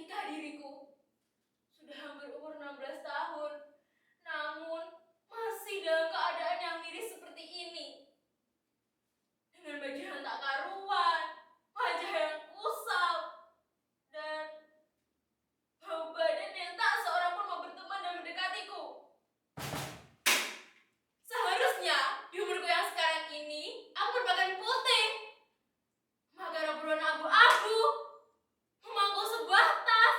menikah diriku. Sudah hampir umur 16 tahun, namun masih dalam keadaan yang miris seperti ini. Dengan baju yang tak karuan, wajah yang kusam, dan bau badan yang tak seorang pun mau berteman dan mendekatiku. Seharusnya di umurku yang sekarang ini, aku berpakaian putih, memakai rok berwarna abu-abu, memangku sebuah tas,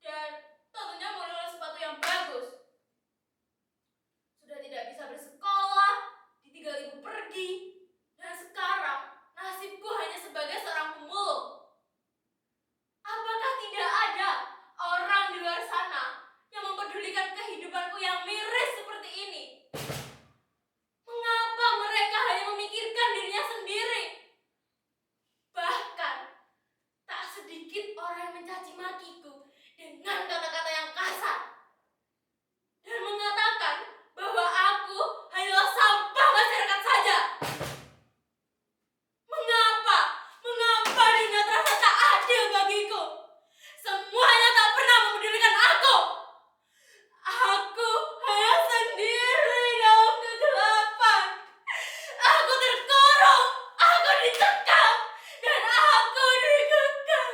dan tentunya mengenakan sepatu yang bagus. Sudah tidak bisa bersekolah, ditinggal ibu pergi, dan sekarang nasibku hanya sebagai seorang pemulung. Apakah tidak ada orang di luar sana yang mempedulikan kehidupanku yang miris seperti ini? Mengapa mereka hanya memikirkan dirinya sendiri? Bahkan tak sedikit orang yang mencaci makiku dengan kata-kata yang kasar dan mengatakan bahwa aku hanyalah sampah masyarakat saja. Mengapa? Mengapa dunia terasa tak adil bagiku? Semuanya tak pernah memedulikan aku. Aku hanya sendiri dalam kegelapan. Aku terkurung, aku dicekam, dan aku dikekang.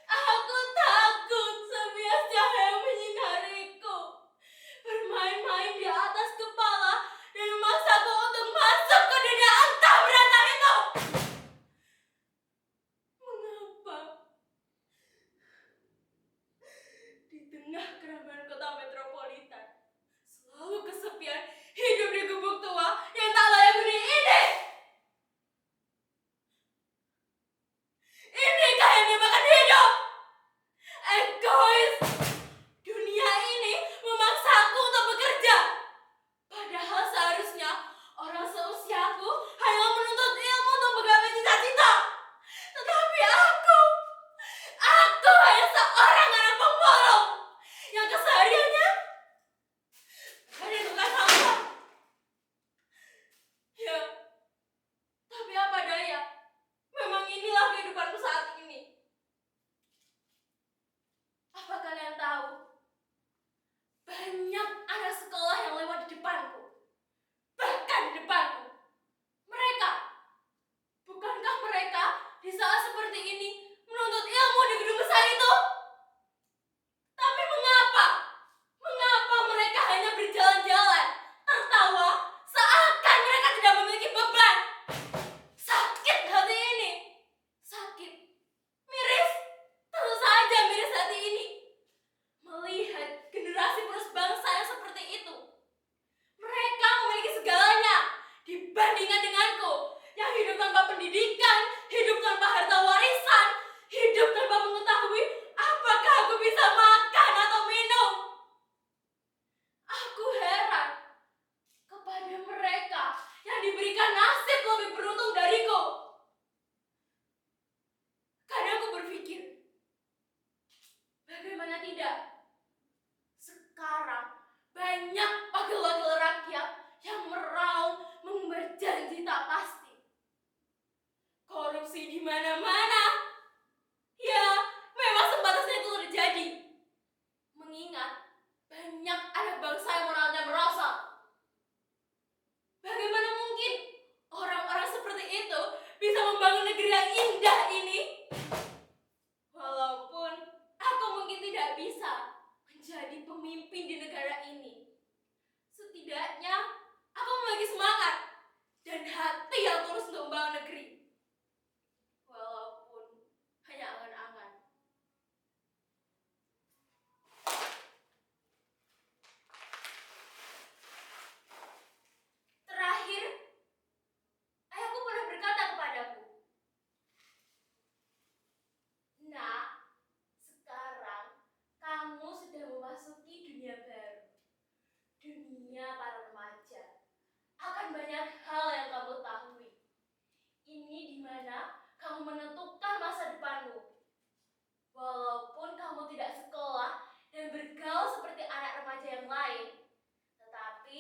Aku takut sebias cahaya menyinariku, bermain-main di atas kepala dan memaksaku untuk masuk ke dunia entah berantak itu. Mengapa? Di tengah keramaian kota metropolitan, selalu kesepian hidup di gubuk tua yang tak layak huni ini. Inikah yang dinamakan hidup? Egois. Dunia ini memaksaku untuk bekerja. Padahal seharusnya orang seusiaku hanya menuntut ilmu untuk menggapai cita-cita. Tetapi aku hanya seorang anak pemulung yang kesehariannya hanya tukar sampah. Ya, tapi apa daya? Memang inilah kehidupanku saat ini. Apa kalian tahu? Banyak anak sekolah yang lewat di depanku. Bahkan di depanku. Mereka, bukankah mereka di saat seperti ini menuntut ilmu di gedung besar itu? Tapi mengapa? Mengapa mereka hanya berjalan-jalan, tertawa, seakan mereka tidak memiliki beban? Sakit hati ini. Sakit. Miris. Tentu saja miris hati ini. Melihat generasi penerus bangsa yang seperti itu. Mereka memiliki segalanya dibandingkan denganku yang hidup tanpa pendidikan, hidup tanpa harta warisan, hidup tanpa mengetahui apakah aku bisa makan atau minum. Aku heran kepada mereka yang diberikan nasib lebih beruntung dariku. Kadang aku berpikir, bagaimana tidak? Sekarang banyak wakil-wakil rakyat yang meraung mengembar janji tak pasti. Korupsi di mana-mana. Ya, memang sebatasnya itu terjadi. Mengingat banyak anak bangsa yang moralnya merosot. Bagaimana mungkin orang-orang seperti itu bisa membangun negeri yang indah ini? Walaupun aku mungkin tidak bisa menjadi pemimpin di negara ini, setidaknya aku memiliki semangat dan hati yang tulus untuk membangun negeri. Walaupun hanya angan-angan. Terakhir, ayahku pernah berkata kepadaku, "Nak, sekarang kamu sudah memasuki dunia baru, dunia para remaja. Akan banyak hal yang kamu tahui. Ini di mana kamu menentukan masa depanmu. Walaupun kamu tidak sekolah dan bergaul seperti anak remaja yang lain, tetapi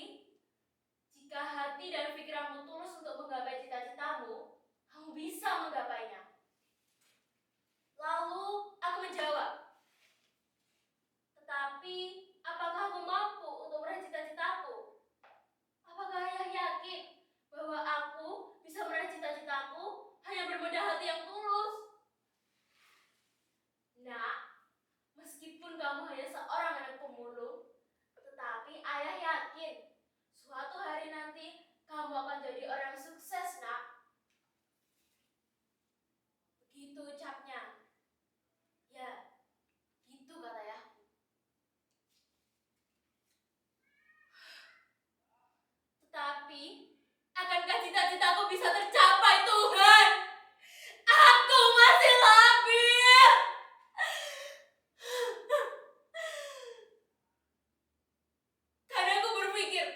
jika hati dan pikiranmu tulus untuk menggapai cita-citamu, kamu bisa menggapainya. Lalu jadi orang sukses, nak. Begitu ucapnya. Ya, gitu kata ayahku. Tetapi, akankah cita-citaku bisa tercapai, Tuhan? Aku masih labil. Kadang aku berpikir,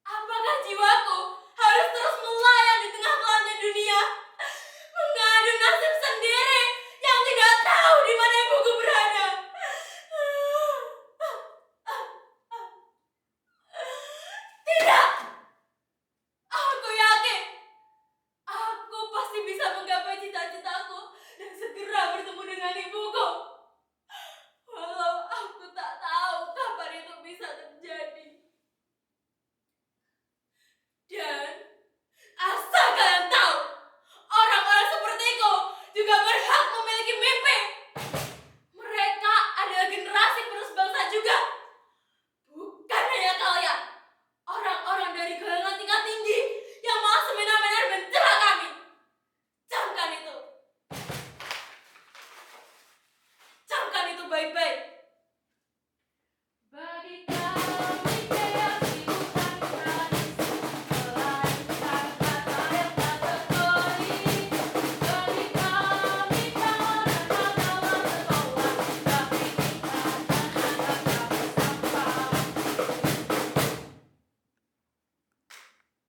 apakah jiwaku harus terus melayang di tengah gelapnya dunia, mengadu nasib sendiri yang tidak tahu di mana ibuku berada? Tidak, aku yakin aku pasti bisa menggapai cita-citaku dan segera bertemu dengan ibuku. Walau aku tak tahu kapan itu bisa terjadi. Dan asal kalian tahu, orang-orang sepertiku juga berhak memiliki mimpi. Mereka adalah generasi penerus bangsa juga. Bukan hanya kalian, orang-orang dari golongan tingkat tinggi yang malah semena-mena mencela kami. Camkan itu. Camkan itu baik-baik.